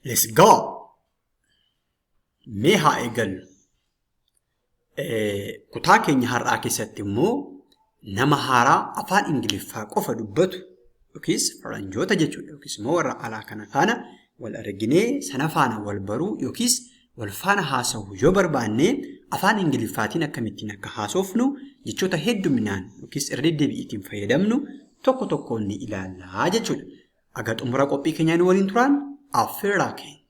Let's go. Mee haa eegallu. Kutaa keenya har'aa keessatti immoo nama haaraa afaan Ingiliffaa qofa dubbatu yookiis faranjoota jechuudha yookiis immoo warra alaa kana faana wal arginee sana faana wal baruu yookiis wal faana haasa'uu yoo barbaanne afaan Ingiliffaatiin akkamittiin akka haasofnu jechoota hedduminaan yookiis irra deddeebi'iitiin fayyadamnu tokko tokkoon ni ilaallaa jechuudha. Aga xumura qophii keenyaa nu waliin turaan affeerraa keenya.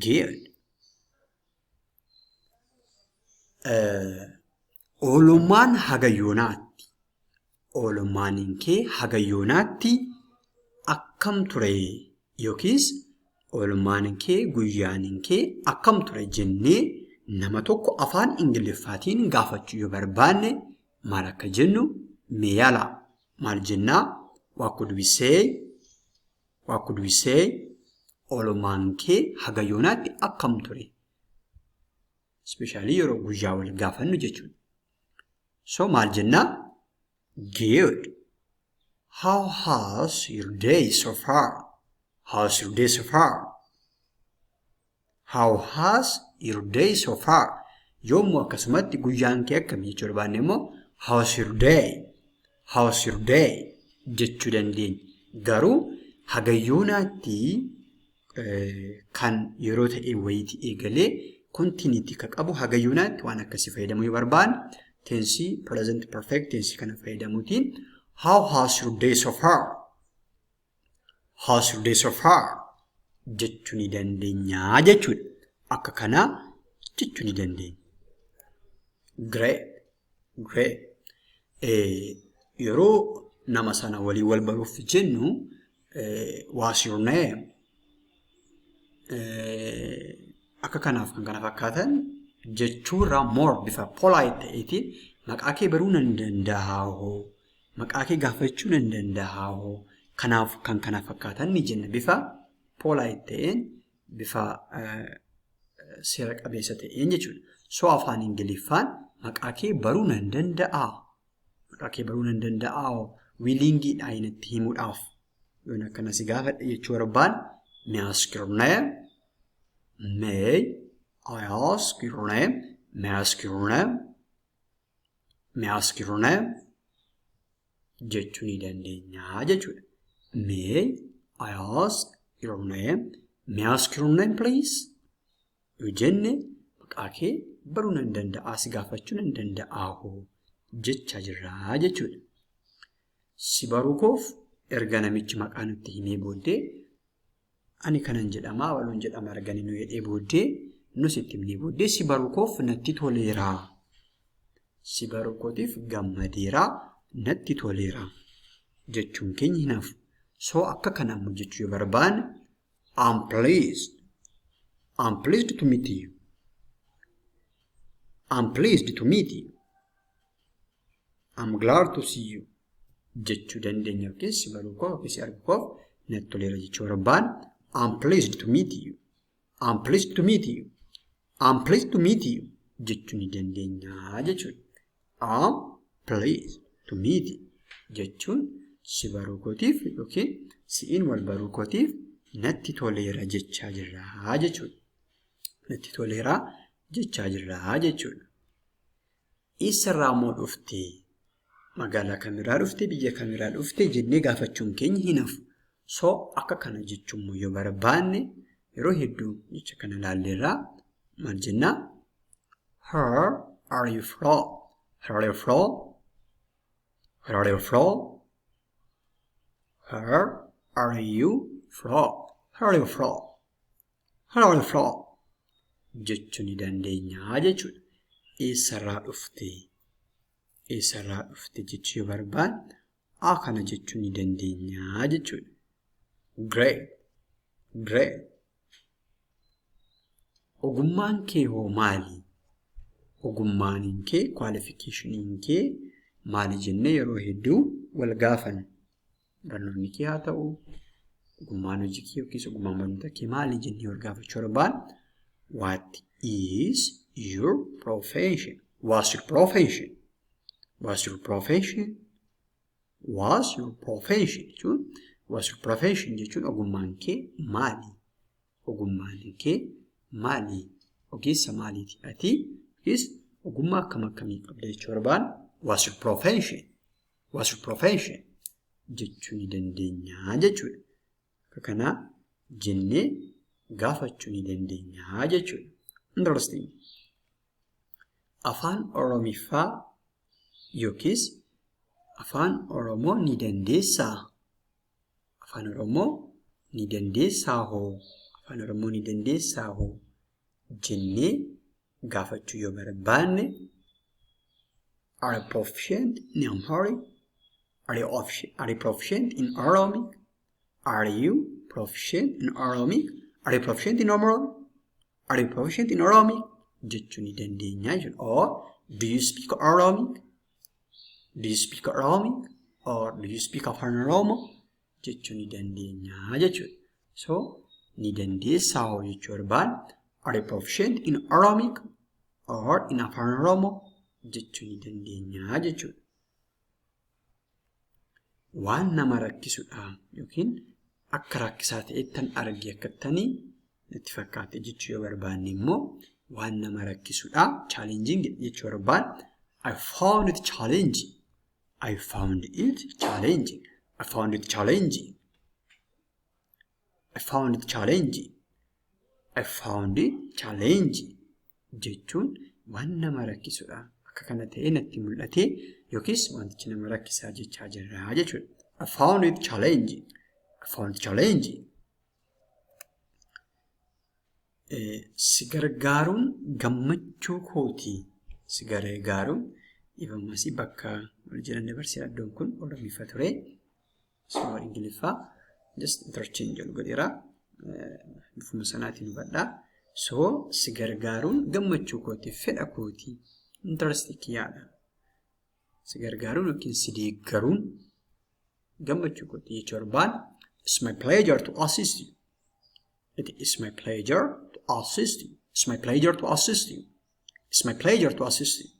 Good. Oolummaan haga yoonaatti. Oolummaaniin kee haga yoonaatti akkam ture yookiis oolummaaniin kee guyyaaniin kee akkam ture jennee nama tokko afaan Ingiliffaatiin gaafachuu yoo barbaanne maal akka jennu mee yaalaa. Maal jennaa? What could we say? Oolummaan kee haga yoonaatti akkam ture? Especially yeroo guyyaa wal gaafannu jechuudha. So maal jennaa? Good. How has your day so far? How's your day so far? How has your day so far? Yommuu akkasumatti guyyaan kee akkamii jechuu barbaanne immoo how's your day? How's your day? Jechuu dandeenya. Garuu haga yoonaatti kan yeroo ta'e wayiitii eegalee continuity ka qabu haga yoonaatti waan akkasii fayyadamuu yoo barbaanne tensii present perfect tensii kana fayyadamuutiin how has your day so far? How's your day so far? Jechuu ni dandeenya jechuudha. Akka kanaa jechuu ni dandeenya. Great. Yeroo nama sana walii wal baruuf jennu what's your name? Akka kanaaf kan kana fakkaatan jechuurraa more bifa polite ta'eetiin maqaa kee baruu nan danda'aa, maqaa kee gaafachuu nan danda'aa. Kanaaf kan kana fakkaatan ni jenna bifa polite ta'een bifa seera qabeessa ta'een jechuudha. So afaan Ingiliffaan maqaa kee baruu nan danda'aa. Maqaa kee baruu nan danda'aa. Wilingiidha inatti himuudhaaf. Yoon akkana si gaafadha jechuu barbaan may I ask your name? May I ask your name? May I ask your name? May I ask your name? Jechuu ni dandeenya jechuudha. May I ask your name? May I ask your name please? Yoo jenne maqaa kee baruu nan danda'aa si gaafachuu nan danda'aa jechaa jirraa jechuudha. Si baruu koof erga namichi maqaa nutti himee booddee ani kanan jedhamaa waluun jedhama arganii nu jedhee booddee nus itti himnee booddee si baruu koof natti toleeraa. Si baruu kootiif gammadeeraa natti toleeraa jechuun keenya hin hafu. So akka kanaan jechuu yoo barbaanne I'm pleased. I'm pleased to meet you. I'm pleased to meet you. I'm glad to see you. Jechuu dandeenya yookiis si baruu koof yookiis si arguu koof natti toleera jechuu barbaanne I'm pleased to meet you. I'm pleased to meet you. I'm pleased to meet you. Jechuu ni dandeenya jechuudha. I'm pleased to meet you. Jechuun si baruu kootiif yookiin si'iin wal baruu kootiif natti toleera jechaa jirraa jechuudha. Natti toleera jechaa jirraa jechuudha. Eessarraa moo dhuftee? Magaalaa kamiirraa dhuftee? Biyya kamiirraa dhuftee? Jennee gaafachuun keenya hin hafu. So akka kana jechuun yoo barbaanne yeroo hedduu jecha kana ilaalleerraa maal jennaa? Where are you from? Where are you from? Where are you from? Where are you from? Where are you from? Where are you from? Jechuu ni dandeenya jechuudha. Eessarraa dhuftee? Eessarraa dhuftee jechuu yoo barbaanne kana jechuu ni dandeenya jechuudha. Great. Ogummaan kee hoo maali? Ogummaaniin kee qualificationin kee maali jennee yeroo hedduu wal gaafanna. Barnoonni kee haa ta'u ogummaan hojii kee yookiis ogummaan barnoota kee maali jennee wal gaafachuu barbaanne what is your profession? What's your profession? What's your profession? What's your profession? What's your profession jechuun ogummaan kee maali? ogummaan kee maali? Ogeessa maaliiti ati? Yookiis ogummaa akkamii qabda jechuu barbaan what's your profession? What's your profession? Jechuu ni dandeenya jechuudha. Akka kana jennee gaafachuu ni dandeenya jechuudha. Interesting. Afaan Oromiffaa yookiis afaan Oromoo ni dandeessaa? Afaan Oromoo ni dandeessaa hoo? Afaan Oromoo ni dandeessaa hoo? Jennee gaafachuu yoo barbaanne are you proficient in Amharic? Are you proficient in Oromic? Are you proficient in Oromic? Are you proficient in Amharic? Are you proficient in Oromic? Jechuu ni dandeenya jechuudha. Or do you speak Oromic? Do you speak Oromic? Or do you speak Afaan Oromoo? Jechuu ni dandeenya jechuudha. So ni dandeessaa hoo jechuu barbaan are you proficient in Oromic or in Afaan Oromoo? Jechuu ni dandeenya jechuudha. Waan nama rakkisudha yookiin akka rakkisaa ta'ettan argi akkattanii natti fakkaate jechuu yoo barbaanne immoo waan nama rakkisudha. Challenging jechuu barbaan I found it challenging. I found it challenging. I found it challenging. I found it challenging. I found it challenging. Jechuun waan nama rakkisudha. Akka kana ta'e natti mul'ate yookiis wantichi nama rakkisaa jechaa jirra jechuudha. I found it challenging. I found it challenging. Si gargaaruun gammachuu kooti. Si gargaaruun ifammasii bakka wal jiran dabarsee addoon kun Oromiffaa ture. So Ingiliffaa just interchange godheera. Dhufuma sanaatiin hubadhaa. So si gargaaruun gammachuu kooti, fedha kooti, interest kiyyaadha. Si gargaaruun yookiin si deeggaruun gammachuu kooti jechuu barbaan it's my pleasure to assist you. It is my pleasure to assist you. It's my pleasure to assist you. It's my pleasure to assist you.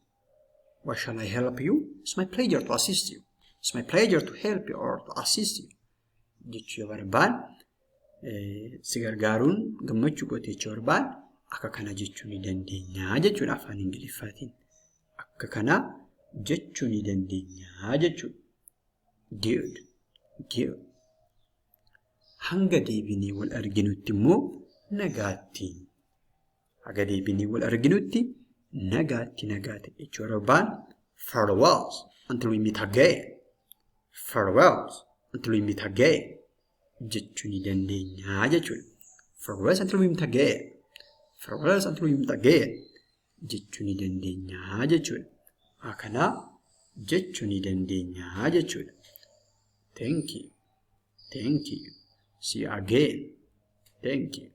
Why shall I help you? It's my pleasure to assist you. It's my pleasure to help you or to assist you. Jechuu barbaan si gargaaruun gammachuu kooti jechuu barbaan akka kana jechuu ni dandeenya jechuudha afaan Ingiliffaatiin. Akka kana jechuu ni dandeenya jechuudha. Good. Good. Hanga deebinee wal arginutti immoo nagaatti. Hanga deebinee wal arginutti nagaatti jechuu barbaan farewells until we meet again. Farewells until we meet again. Jechuu ni dandeenya jechuudha. Farewells until we meet again. Farewells until we meet again. Jechuu ni dandeenya jechuudha. Akana jechuu ni dandeenya jechuudha. Thank you. Thank you. See you again. Thank you.